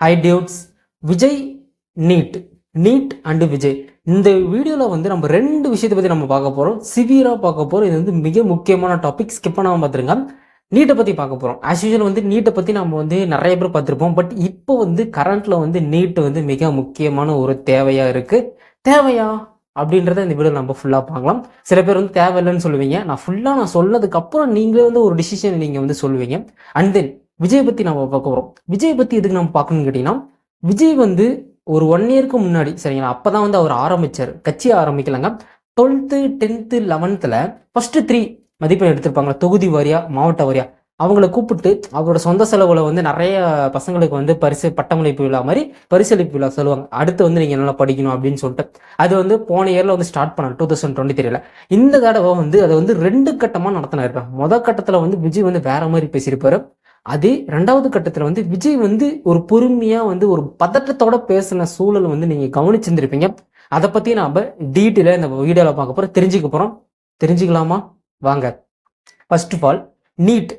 High dudes. Vijay NEET NEET and Vijay இந்த வீடியோவில் வந்து நம்ம ரெண்டு விஷயத்தை பற்றி நம்ம பார்க்க போகிறோம். சிவியராக பார்க்க போகிறோம். இது வந்து மிக முக்கியமான டாபிக். ஸ்கிப் பண்ணாமல் பார்த்துருங்க. நீட்டை பற்றி பார்க்க போகிறோம். ஆஸ் யூஷுவல் வந்து நீட்டை பற்றி நம்ம வந்து நிறைய பேர் பார்த்துருப்போம். பட் இப்போ வந்து கரண்ட்டில் வந்து நீட் வந்து மிக முக்கியமான ஒரு தேவையாக இருக்குது. தேவையா அப்படின்றத இந்த வீடியோ நம்ம ஃபுல்லாக பார்க்கலாம். சில பேர் வந்து தேவையில்லைன்னு சொல்லுவீங்க. நான் சொன்னதுக்கப்புறம் நீங்களே வந்து ஒரு டிசிஷன் நீங்கள் வந்து சொல்லுவீங்க. அண்ட் தென் விஜய் பற்றி நம்ம பார்க்க போகிறோம். விஜய் பற்றி எதுக்கு நம்ம பார்க்கணும்னு கேட்டிங்கன்னா, விஜய் வந்து ஒரு 1 இயருக்கு முன்னாடி சரிங்களா, அப்போ தான் வந்து அவர் ஆரம்பித்தார். கட்சி ஆரம்பிக்கலைங்க. 12th 10th 11th ஃபஸ்ட்டு 3 மதிப்பெண் எடுத்திருப்பாங்க. தொகுதி வாரியாக, மாவட்ட வாரியாக அவங்கள கூப்பிட்டு அவரோட சொந்த செலவில் வந்து நிறைய பசங்களுக்கு வந்து பட்டமளிப்பு விழா மாதிரி பரிசளிப்பு விழா சொல்லுவாங்க. அடுத்து வந்து நீங்கள் நல்லா படிக்கணும் அப்படின்னு சொல்லிட்டு அது வந்து போன இயரில் வந்து ஸ்டார்ட் பண்ணாங்க 2023. இந்த தடவை வந்து அதை வந்து 2 கட்டமாக நடத்தினார். முதல் கட்டத்தில் வந்து விஜய் வந்து வேற மாதிரி பேசியிருப்பாரு. அதே 2வது கட்டத்தில் வந்து விஜய் வந்து ஒரு பொறுமையாக வந்து ஒரு பதட்டத்தோட பேசின சூழல் வந்து நீங்கள் கவனிச்சிருந்திருப்பீங்க. அதை பற்றி நாம் டீட்டெயிலாக இந்த வீடியோவில் பார்க்க போகிறோம், தெரிஞ்சுக்க போகிறோம். தெரிஞ்சுக்கலாமா? வாங்க. First of all, NEET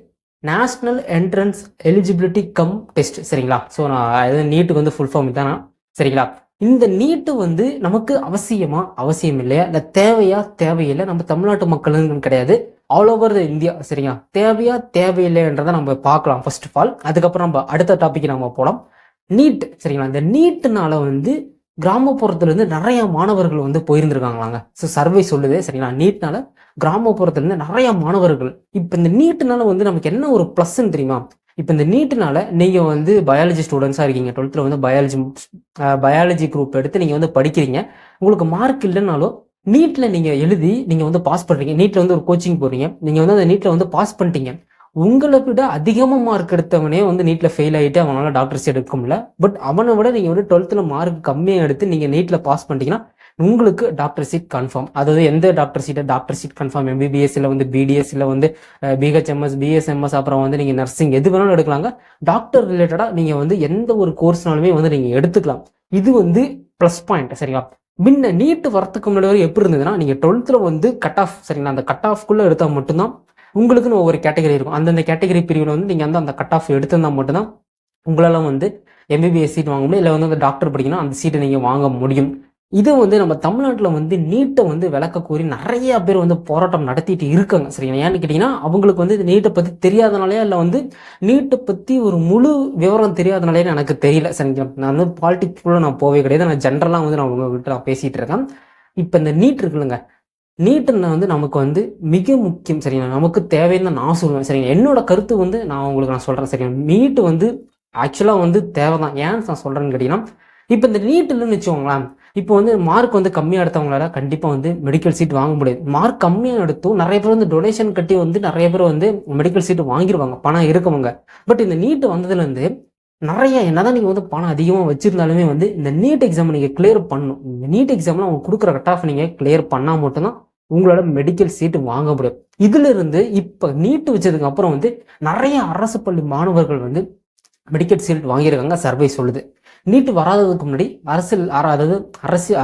national entrance eligibility cum test சரிங்களா. ஸோ நான் நீட்டுக்கு வந்து ஃபுல் ஃபார்ம் தானா சரிங்களா. இந்த நீட்டு வந்து நமக்கு அவசியம் இல்லையா, இல்லை தேவையா தேவையில்லை, நம்ம தமிழ்நாட்டு மக்களுன்னு கிடையாது, ஆல் ஓவர் த இந்தியா சரிங்களா. தேவையா தேவையில்லைன்றதை நம்ம பார்க்கலாம் ஃபர்ஸ்ட் ஆஃப் ஆல். அதுக்கப்புறம் நம்ம அடுத்த டாபிக் நம்ம போகலாம். நீட் சரிங்களா. இந்த நீட்டுனால வந்து கிராமப்புறத்துலேருந்து நிறைய மாணவர்கள் வந்து போயிருந்துருக்காங்களாங்க. ஸோ சர்வே சொல்லுது சரிங்களா. நீட்னால கிராமப்புறத்துலேருந்து நிறைய மாணவர்கள். இப்போ இந்த நீட்டுனால வந்து நமக்கு என்ன ஒரு ப்ளஸ்ன்னு தெரியுமா? இப்போ இந்த நீட்டுனால நீங்கள் வந்து பயாலஜி ஸ்டூடெண்ட்ஸாக இருக்கீங்க, 12th வந்து பயாலஜி குரூப் எடுத்து நீங்கள் வந்து படிக்கிறீங்க. உங்களுக்கு மார்க் இல்லைனாலும் நீட்டில் நீங்கள் எழுதி நீங்கள் வந்து பாஸ் பண்ணுறீங்க. நீட்டில் வந்து ஒரு கோச்சிங் போகிறீங்க, நீங்கள் வந்து அந்த நீட்டில் வந்து பாஸ் பண்ணிட்டீங்க. உங்களை விட அதிகமாக மார்க் எடுத்தவனே வந்து நீட்டில் ஃபெயில் ஆகிட்டு அவனால டாக்டர் சீட் எடுக்க முடியல. பட் அவனை விட நீங்கள் வந்து 12th மார்க் கம்மியாக எடுத்து நீங்கள் நீட்டில் பாஸ் பண்ணிட்டீங்கன்னா உங்களுக்கு டாக்டர் சீட் கன்ஃபார்ம். அதாவது எந்த டாக்டர் சீட் கன்ஃபார்ம். எம்பிபிஎஸ்ல வந்து பிடிஎஸ்ல வந்து பிஹெச்எம்எஸ், பிஎஸ்எம்எஸ், அப்புறம் வந்து நீங்கள் நர்சிங் எது வேணாலும் எடுக்கலாங்க. டாக்டர் ரிலேட்டடாக நீங்கள் வந்து எந்த ஒரு கோர்ஸ்னாலுமே வந்து நீங்கள் எடுத்துக்கலாம். இது வந்து ப்ளஸ் பாயிண்ட் சரிங்களா. முன்ன நீட்டு வரத்துக்கு முன்னாடி வரை எப்படி இருந்ததுன்னா, நீங்கள் 12th வந்து கட் ஆஃப் சரிங்களா, அந்த கட் ஆஃப்குள்ளே எடுத்தால் மட்டும்தான் உங்களுக்குன்னு ஒவ்வொரு கேட்டகரி இருக்கும். அந்தந்த கேட்டகரி பிரிவில் வந்து நீங்கள் வந்து அந்த கட் ஆஃப் எடுத்திருந்தால் மட்டும்தான் உங்களால் வந்து எம்பிபிஎஸ் சீட் வாங்க முடியும், இல்லை வந்து அந்த டாக்டர் படிக்கணும் அந்த சீட்டை நீங்கள் வாங்க முடியும். இது வந்து நம்ம தமிழ்நாட்டில் வந்து நீட்டை வந்து விளக்க கூறி நிறைய பேர் வந்து போராட்டம் நடத்திட்டு இருக்காங்க சரிங்களா. ஏன்னு கேட்டிங்கன்னா, அவங்களுக்கு வந்து நீட்டை பற்றி தெரியாதனாலே, இல்லை வந்து நீட்டை பற்றி ஒரு முழு விவரம் தெரியாதனாலே எனக்கு தெரியல சரிங்களா. நான் வந்து பாலிடிக்ஸ்குள்ளே நான் போவே கிடையாது. நான் ஜென்ரலாக வந்து நான் உங்ககிட்ட நான் பேசிகிட்டு இருக்கேன். இப்போ இந்த நீட் இருக்குல்லுங்க, நீட்டுன்னு வந்து நமக்கு வந்து மிக முக்கியம் சரிங்களா. நமக்கு தேவைன்னு நான் சொல்லுவேன் சரிங்களா. என்னோட கருத்து வந்து நான் சொல்கிறேன் சரிங்களா. நீட்டு வந்து ஆக்சுவலாக வந்து தேவை தான். ஏன் நான் சொல்கிறேன்னு கேட்டிங்கன்னா, இப்போ இந்த நீட் இல்லைன்னு வச்சுக்கோங்களேன், இப்போ வந்து மார்க் வந்து கம்மியாக எடுத்தவங்களால கண்டிப்பாக வந்து மெடிக்கல் சீட் வாங்க முடியாது. மார்க் கம்மியாக எடுத்தும் நிறைய பேர் வந்து டொனேஷன் கட்டி வந்து நிறைய பேர் வந்து மெடிக்கல் சீட்டு வாங்கிடுவாங்க, பணம் இருக்கவங்க. பட் இந்த நீட்டு வந்ததுலேருந்து நிறைய என்னதான் நீங்கள் வந்து பணம் அதிகமாக வச்சுருந்தாலுமே வந்து இந்த நீட் எக்ஸாம் நீங்கள் கிளியர் பண்ணணும். இந்த நீட் எக்ஸாமில் அவங்க கொடுக்குற கட் ஆஃப் நீங்கள் கிளியர் பண்ணால் மட்டும்தான் உங்களோட மெடிக்கல் சீட்டு வாங்க முடியும். இதுல இருந்து இப்போ நீட்டு வச்சதுக்கு அப்புறம் வந்து நிறைய அரசு பள்ளி மாணவர்கள் வந்து மெடிக்கல் சீட் வாங்கியிருக்காங்க, சர்வே சொல்லுது. நீட்டு வராததுக்கு முன்னாடி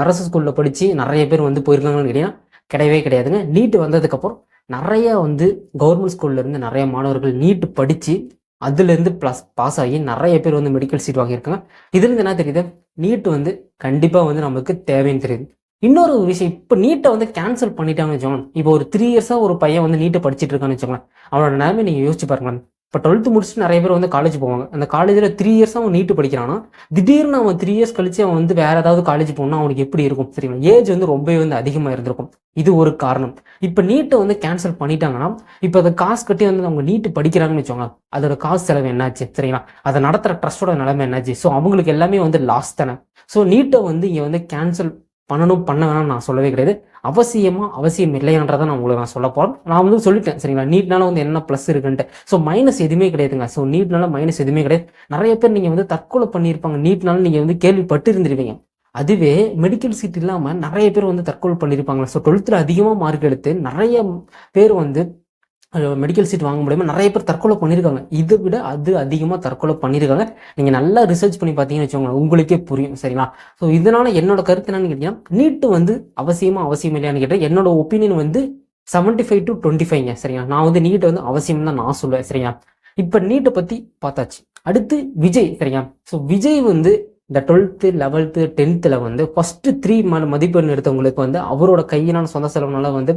அரசு ஸ்கூலில் படித்து நிறைய பேர் வந்து போயிருக்காங்கன்னு கேட்டீங்கன்னா கிடையவே கிடையாதுங்க. நீட்டு வந்ததுக்கப்புறம் நிறைய வந்து கவர்மெண்ட் ஸ்கூல்ல இருந்து நிறைய மாணவர்கள் நீட்டு படித்து அதுலேருந்து பாஸ் ஆகி நிறைய பேர் வந்து மெடிக்கல் சீட் வாங்கியிருக்காங்க. இதுலேருந்து என்ன தெரியுது, நீட்டு வந்து கண்டிப்பாக வந்து நமக்கு தேவைன்னு தெரியுது. இன்னொரு விஷயம், இப்போ நீட்டை வந்து கேன்சல் பண்ணிட்டாங்கன்னு வச்சுக்கோங்களேன். இப்போ ஒரு 3 இயர்ஸாக ஒரு பையன் வந்து நீட்டை படிச்சுட்டு இருக்கான்னு வச்சுக்கோங்களேன். அவனோட நிலைமை நீங்கள் யோசிச்சு பாருங்களேன். இப்போ 12th முடிச்சுட்டு நிறைய பேர் வந்து காலேஜ் போவாங்க. அந்த காலேஜில் 3 இயர்ஸாக அவன் நீட்டு படிக்கிறான்னா, திடீர்னு அவன் 3 இயர்ஸ் கழிச்சு அவன் வந்து வேற ஏதாவது காலேஜ் போகணும்னா அவனுக்கு எப்படி இருக்கும் சரிங்களா. ஏஜ் வந்து ரொம்பவே வந்து அதிகமாக இருந்திருக்கும். இது ஒரு காரணம். இப்போ நீட்டை வந்து கேன்சல் பண்ணிட்டாங்கன்னா, இப்போ அதை காசு கட்டி வந்து அவங்க நீட்டு படிக்கிறாங்கன்னு வச்சோங்க, அதோட காசு செலவு என்னாச்சு சரிங்களா. அதை நடத்துகிற ட்ரஸ்டோட நிலைமை என்னாச்சு. ஸோ அவங்களுக்கு எல்லாமே வந்து லாஸ் தானே. ஸோ நீட்டை வந்து இங்கே வந்து கேன்சல் பண்ண வேணாம் நான் சொல்லவே கிடையாது. அவசியம் இல்லையான்றதை நான் சொல்ல போகிறேன். நான் வந்து சொல்லிட்டேன் சரிங்களா. நீட்னால வந்து என்ன ப்ளஸ் இருக்குன்ட்டு. ஸோ மைனஸ் எதுவுமே கிடையாதுங்க. ஸோ நீட்னால மைனஸ் எதுவுமே கிடையாது. நிறைய பேர் நீங்கள் வந்து தற்கொலை பண்ணியிருப்பாங்க நீட்னால, நீங்கள் வந்து கேள்விப்பட்டு இருந்திருப்பீங்க. அதுவே மெடிக்கல் சீட் இல்லாமல் நிறைய பேர் வந்து தற்கொலை பண்ணியிருப்பாங்க. ஸோ 12th அதிகமாக மார்க் எடுத்து நிறைய பேர் வந்து மெடிக்கல் சீட் வாங்க முடியாமல் நிறைய பேர் தற்கொலை பண்ணியிருக்காங்க. இதை விட அது அதிகமாக தற்கொலை பண்ணியிருக்காங்க. நீங்கள் நல்லா ரிசர்ச் பண்ணி பார்த்தீங்கன்னு வச்சுக்கோங்களேன், உங்களுக்கே புரியும் சரிங்களா. ஸோ இதனால் என்னோட கருத்து என்னன்னு கேட்டிங்கன்னா, நீட்டு வந்து அவசியம் இல்லையான்னு கேட்டால் என்னோட ஒப்பீனியன் வந்து 75 to 25ங்க சரிங்களா. நான் வந்து நீட்டை வந்து அவசியம் தான் நான் சொல்லுவேன் சரிங்களா. இப்போ நீட்டை பற்றி பார்த்தாச்சு. அடுத்து விஜய், சரியா? ஸோ விஜய் வந்து இந்த 12th 11th 10th வந்து ஃபர்ஸ்ட் 3 மதிப்பெண் எடுத்தவங்களுக்கு வந்து அவரோட கையினான சொந்த செலவுனால வந்து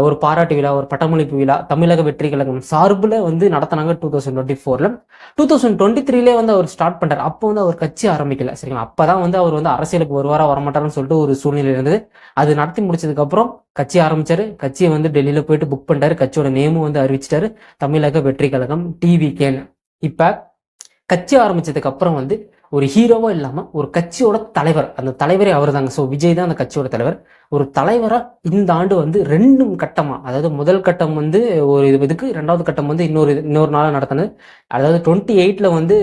ஒரு பாராட்டு விழா, ஒரு பட்டமளிப்பு விழா தமிழக வெற்றி கழகம் சார்பில் வந்து நடத்தினாங்க 2024. 2023 வந்து அவர் ஸ்டார்ட் பண்றாரு. அப்போ வந்து அவர் கட்சி ஆரம்பிக்கல, சரிங்களா? அப்பதான் வந்து அவர் வந்து அரசியலுக்கு வருவாரா வரமாட்டாருன்னு சொல்லிட்டு ஒரு சூழ்நிலை இருந்தது. அது நடத்தி முடிச்சதுக்கு அப்புறம் கட்சி ஆரம்பிச்சாரு. கட்சியை வந்து டெல்லியில போயிட்டு புக் பண்ணிட்டாரு. கட்சியோட நேமும் வந்து அறிவிச்சிட்டாரு, தமிழக வெற்றி கழகம் டிவிகேன்னு. இப்ப கட்சி ஆரம்பிச்சதுக்கு அப்புறம் வந்து ஒரு ஹீரோவா இல்லாம ஒரு கட்சியோட தலைவர், அந்த தலைவரே அவர் தாங்க. ஸோ விஜய் தான் அந்த கட்சியோட தலைவர். ஒரு தலைவரா இந்த ஆண்டு வந்து 2 கட்டமா, அதாவது முதல் கட்டம் வந்து ஒரு இதுக்கு, 2வது கட்டம் வந்து இன்னொரு நாளா நடத்தினது. அதாவது 28ல வந்து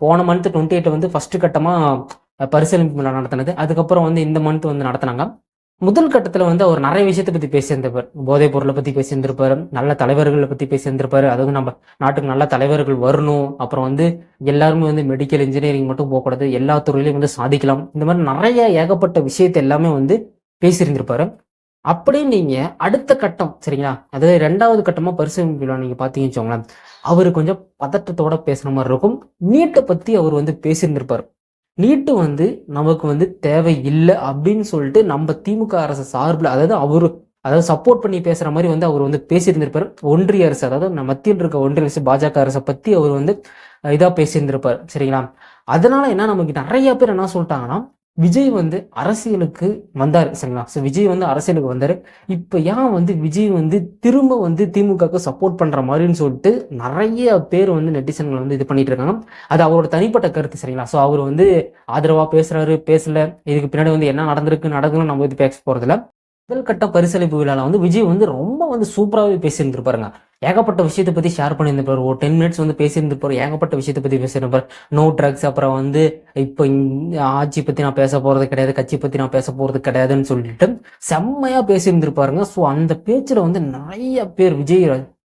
போன மந்த் 28 வந்து ஃபர்ஸ்ட் கட்டமா பரிசீலனை விழா நடத்தினது. அதுக்கப்புறம் வந்து இந்த மந்த் வந்து நடத்தினாங்க. முதல் கட்டத்துல வந்து அவர் நிறைய விஷயத்தை பத்தி பேசியிருந்திருப்பார். போதைப் பொருளை பத்தி பேசியிருந்திருப்பாரு, நல்ல தலைவர்களை பத்தி பேசியிருந்திருப்பாரு. அதாவது நம்ம நாட்டுக்கு நல்ல தலைவர்கள் வரணும், அப்புறம் வந்து எல்லாருமே வந்து மெடிக்கல் இன்ஜினியரிங் மட்டும் போகக்கூடாது, எல்லா துறையிலையும் வந்து சாதிக்கலாம், இந்த மாதிரி நிறைய ஏகப்பட்ட விஷயத்தை எல்லாமே வந்து பேசியிருந்திருப்பாரு. அப்படியே நீங்க அடுத்த கட்டம், சரிங்களா, அதாவது 2வது கட்டமா பரிசீலனை விழா நீங்க பாத்தீங்கன்னு வச்சுக்கோங்களேன், அவரு கொஞ்சம் பதட்டத்தோட பேசுற மாதிரி இருக்கும். நீட்டை பத்தி அவர் வந்து பேசியிருந்திருப்பாரு. நீட்டு வந்து நமக்கு வந்து தேவை இல்லை அப்படின்னு சொல்லிட்டு நம்ம திமுக அரசு சார்பில், அதாவது சப்போர்ட் பண்ணி பேசுற மாதிரி வந்து அவர் வந்து பேசியிருந்திருப்பார். ஒன்றிய அரசு, அதாவது மத்தியில் இருக்க ஒன்றிய அரசு பாஜக அரசை பத்தி அவர் வந்து இதா பேசியிருந்திருப்பார், சரிங்களா? அதனால என்ன, நமக்கு நிறைய பேர் என்ன சொல்லிட்டாங்கன்னா, விஜய் வந்து அரசியலுக்கு வந்தாரு, சரிங்களா? ஸோ விஜய் வந்து அரசியலுக்கு வந்தாரு. இப்போ ஏன் வந்து விஜய் வந்து திரும்ப வந்து திமுகவுக்கு சப்போர்ட் பண்ற மாதிரின்னு சொல்லிட்டு நிறைய பேர் வந்து நெட்டிசன்கள் வந்து இது பண்ணிட்டு இருக்காங்க. அது அவரோட தனிப்பட்ட கருத்து, சரிங்களா? ஸோ அவர் வந்து ஆதரவா பேசுறாரு, பேசல, இதுக்கு பின்னாடி வந்து என்ன நடக்குன்னு நம்ம இது பேச போறதில்ல. முதல் கட்ட பரிசளிப்பு விழாவில் வந்து விஜய் வந்து ரொம்ப வந்து சூப்பராகவே பேசியிருந்திருப்பாருங்க. ஏகப்பட்ட விஷயத்தை பற்றி ஷேர் பண்ணியிருந்திருப்பாரு. ஒரு 10 மினிட்ஸ் வந்து பேசியிருந்திருப்பாரு. ஏகப்பட்ட விஷயத்தை பற்றி பேசியிருப்பாரு. நோ ட்ரக்ஸ், அப்புறம் வந்து இப்போ ஆட்சி பற்றி நான் பேச போகிறது கிடையாது, கட்சி பற்றி நான் பேச போகிறது கிடையாதுன்னு சொல்லிட்டு செம்மையாக பேசியிருந்திருப்பாருங்க. ஸோ அந்த பேச்சில் வந்து நிறைய பேர் விஜய்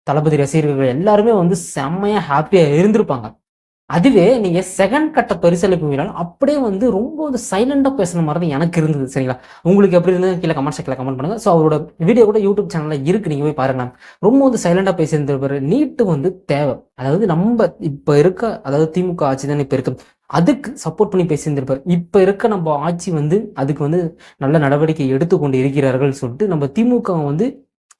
தளபதி ரசிகர்கள் எல்லாருமே வந்து செம்மையாக ஹாப்பியாக இருந்திருப்பாங்க. அதுவே நீங்க செகண்ட் கட்ட பரிசளிப்பு விழா அப்படியே வந்து ரொம்ப வந்து சைலண்டா பேசுன மாதிரி தான் எனக்கு இருந்தது, சரிங்களா? உங்களுக்கு எப்படி இருந்தது கீழே கமெண்ட் செக்ஷன்ல கமெண்ட் பண்ணுங்க. ஸோ அவரோட வீடியோ கூட யூடியூப் சேனல்ல இருக்கு, நீங்க போய் பாருங்க. ரொம்ப வந்து சைலண்டா பேசியிருந்திருப்பாரு. நீட்டு வந்து தேவை, அதாவது நம்ம இப்ப இருக்க, அதாவது திமுக ஆட்சி தான் இப்ப இருக்கு, அதுக்கு சப்போர்ட் பண்ணி பேசியிருந்திருப்பாரு. இப்ப இருக்க நம்ம ஆட்சி வந்து அதுக்கு வந்து நல்ல நடவடிக்கை எடுத்துக்கொண்டு இருக்கிறார்கள் சொல்லிட்டு நம்ம திமுக வந்து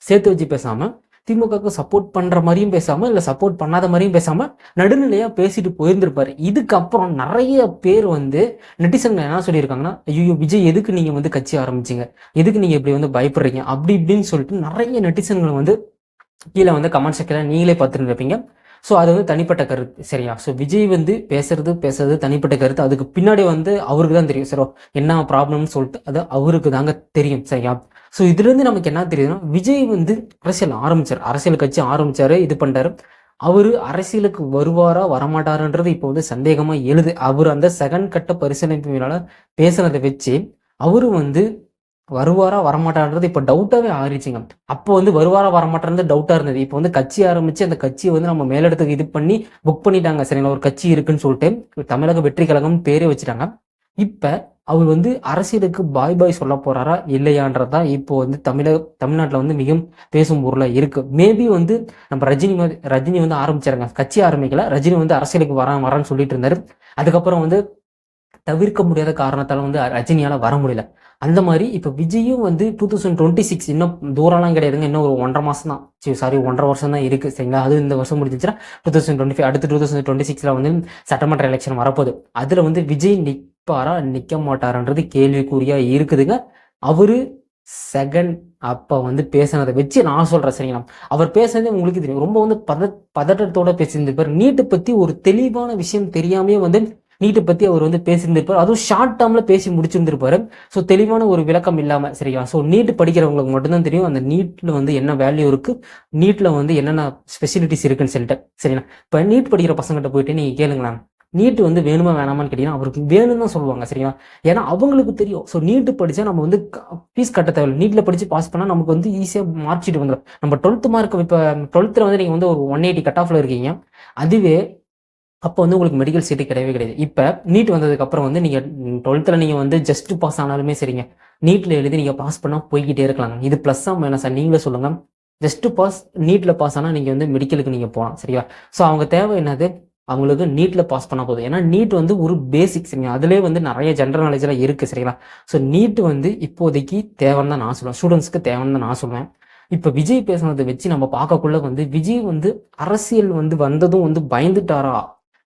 சேர்த்து வச்சு பேசாம, திமுகவுக்கு சப்போர்ட் பண்ற மாதிரியும் பேசாம, இல்ல சப்போர்ட் பண்ணாத மாதிரியும் பேசாம நடுநிலையா பேசிட்டு போயிருந்திருப்பாரு. இதுக்கப்புறம் நிறைய பேர் வந்து நெட்டிசன்கள் என்ன சொல்லியிருக்காங்கன்னா, ஐயோ விஜய் எதுக்கு நீங்க வந்து கட்சி ஆரம்பிச்சீங்க, எதுக்கு நீங்க இப்படி வந்து பயப்படுறீங்க, அப்படி இப்படின்னு சொல்லிட்டு நிறைய நெட்டிசன்கள் வந்து கீழே வந்து கமெண்ட் செக்ஷன்ல நீங்களே பார்த்துட்டு இருப்பீங்க. ஸோ அது வந்து தனிப்பட்ட கருத்து, சரியா? ஸோ விஜய் வந்து பேசுறது தனிப்பட்ட கருத்து. அதுக்கு பின்னாடி வந்து அவருக்கு தான் தெரியும், சரி என்ன ப்ராப்ளம்னு சொல்லிட்டு அது அவருக்கு தாங்க தெரியும், சரியா? ஸோ இதுல இருந்து நமக்கு என்ன தெரியுதுன்னா, விஜய் வந்து அரசியல் கட்சி ஆரம்பிச்சாரு, இது பண்ணிட்டாரு. அவரு அரசியலுக்கு வருவாரா வரமாட்டாருன்றது இப்போ வந்து சந்தேகமா எழுது. அவர் அந்த செகண்ட் கட்ட பரிசீலனையால பேசுனதை வச்சு அவரு வந்து வருவாரா வரமாட்டான்றது இப்ப டவுட்டாவே ஆறிச்சுங்க. அப்போ வந்து வருவாரா வரமாட்டான்றது டவுட்டா இருந்தது. இப்போ வந்து கட்சி ஆரம்பிச்சு அந்த கட்சியை வந்து நம்ம மேலிடத்துக்கு இது பண்ணி புக் பண்ணிட்டாங்க, சரிங்களா? ஒரு கட்சி இருக்குன்னு சொல்லிட்டு தமிழக வெற்றி கழகம் பேரே வச்சுட்டாங்க. இப்ப அவர் வந்து அரசியலுக்கு பாய் பாய் சொல்ல போறாரா இல்லையான்றதான் இப்போ வந்து தமிழ்நாட்டில் வந்து மிகவும் பேசும் பொருளா இருக்கு. மேபி வந்து நம்ம ரஜினி வந்து ஆரம்பிச்சாருங்க, கட்சி ஆரம்பிக்கல, ரஜினி வந்து அரசியலுக்கு வரான்னு சொல்லிட்டு இருந்தாரு. அதுக்கப்புறம் வந்து தவிர்க்க முடியாத காரணத்தால வந்து ரஜினியால வர முடியல. அந்த மாதிரி இப்ப விஜயும் வந்து 2026 இன்னும் தூரம்லாம் கிடையாதுங்க, இன்னும் ஒரு 1.5 மாசம் தான், 1.5 வருஷம் தான் இருக்கு, சரிங்களா? அது இந்த வருஷம் முடிஞ்சிச்சுன்னா 2025, அடுத்து 2026ல வந்து சட்டமன்ற எலெக்ஷன் வரப்போகுது. அதுல வந்து விஜய் நிற்பாரா நிக்க மாட்டாரான்றது கேள்விக்குறியா இருக்குதுங்க. அவரு செகண்ட் அப்ப வந்து பேசினதை வச்சு நான் சொல்றேன், சரிங்களா? அவர் பேசுனதே உங்களுக்கு தெரியும், ரொம்ப வந்து பதட்டத்தோட பேசியிருந்திருப்பார். நீட்டை பத்தி ஒரு தெளிவான விஷயம் தெரியாமே வந்து நீட்டை பத்தி அவர் வந்து பேசியிருந்திருப்பார். அதுவும் ஷார்ட் டேர்ம்ல பேசி முடிச்சிருந்திருப்பாரு. ஸோ தெளிவான ஒரு விளக்கம் இல்லாம, சரியா? ஸோ நீட் படிக்கிறவங்களுக்கு மட்டும்தான் தெரியும் அந்த நீட்ல வந்து என்ன வேல்யூ இருக்கு, நீட்ல வந்து என்னென்ன ஸ்பெசிலிட்டிஸ் இருக்குன்னு சொல்லிட்டு, சரிங்களா? இப்ப நீட் படிக்கிற பசங்கிட்ட போயிட்டு நீங்க கேளுங்களேன், நீட் வந்து வேணுமா வேணாமான்னு கேட்டீங்கன்னா அவருக்கு வேணும்னு தான் சொல்லுவாங்க, சரியா? ஏன்னா அவங்களுக்கு தெரியும், ஸோ நீட்டு படிச்சா நம்ம வந்து ஃபீஸ் கட்ட தேவையில்லை, நீட்ல படிச்சு பாஸ் பண்ணா நமக்கு வந்து ஈஸியா மார்க் ஷீட் வந்துடும். நம்ம 12th மார்க், இப்போ 12th வந்து நீங்க வந்து ஒரு 180 கட் ஆஃப்ல இருக்கீங்க, அதுவே அப்போ வந்து உங்களுக்கு மெடிக்கல் சீட்டு கிடையவே கிடையாது. இப்போ நீட் வந்ததுக்கு அப்புறம் வந்து நீங்க 12th நீங்க வந்து ஜஸ்ட் பாஸ் ஆனாலுமே சரிங்க, நீட்ல எழுதி நீங்க பாஸ் பண்ணா போய்கிட்டே இருக்கலாங்க. இது பிளஸ்ஸா மைனஸா நீங்களே சொல்லுங்க. ஜஸ்ட் பாஸ், நீட்ல பாஸ் ஆனால் நீங்கள் வந்து மெடிக்கலுக்கு நீங்கள் போகலாம். சரியா? ஸோ அவங்க தேவை என்னது? அவங்களுக்கு நீட்ல பாஸ் பண்ணால் போதும். ஏன்னா நீட் வந்து ஒரு பேசிக், சரிங்களா? அதிலே வந்து நிறைய ஜென்ரல் நாலேஜ்லாம் இருக்குது. சரிங்களா? ஸோ நீட் வந்து இப்போதைக்கு தேவைன்னு தான் நான் சொல்லுவேன், ஸ்டூடெண்ட்ஸ்க்கு தேவைன்னு தான் நான் சொல்லுவேன். இப்போ விஜய் பேசுனதை வச்சு நம்ம பார்க்கக்குள்ள வந்து விஜய் வந்து அரசியல் வந்து வந்ததும் வந்து பயந்துட்டாரா?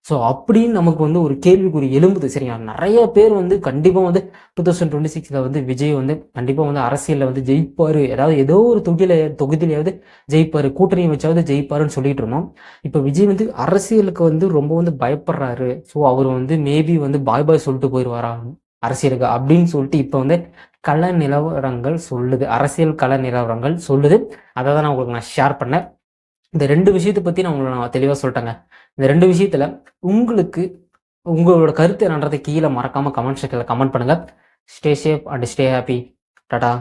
ஸோ அப்படின்னு நமக்கு வந்து ஒரு கேள்விக்குறி எழும்புது. சரிங்களா? நிறைய பேர் வந்து கண்டிப்பாக வந்து 2026 வந்து விஜய் வந்து கண்டிப்பாக வந்து அரசியலில் வந்து ஜெயிப்பாரு, ஏதாவது ஏதோ ஒரு தொகுதியிலையாவது ஜெயிப்பாரு, கூட்டணி வச்சாவது ஜெயிப்பாருன்னு சொல்லிட்டு இருந்தோம். இப்போ விஜய் வந்து அரசியலுக்கு வந்து ரொம்ப வந்து பயப்படுறாரு. ஸோ அவர் வந்து மேபி வந்து பாய் பாய் சொல்லிட்டு போயிடுவாரா அரசியலுக்கு அப்படின்னு சொல்லிட்டு இப்போ வந்து கள நிலவரங்கள் சொல்லுது, அரசியல் கள நிலவரங்கள் சொல்லுது. அதை தான் நான் உங்களுக்கு ஷேர் பண்ணேன். இந்த 2 விஷயத்தை பற்றி நான் தெளிவாக சொல்லிட்டேங்க. இந்த 2 விஷயத்தில் உங்களுக்கு உங்களோட கருத்து என்னன்றதை கீழே மறக்காமல் கமெண்ட் செக்ஷனில் கமெண்ட் பண்ணுங்கள். Stay safe and stay happy. Tata.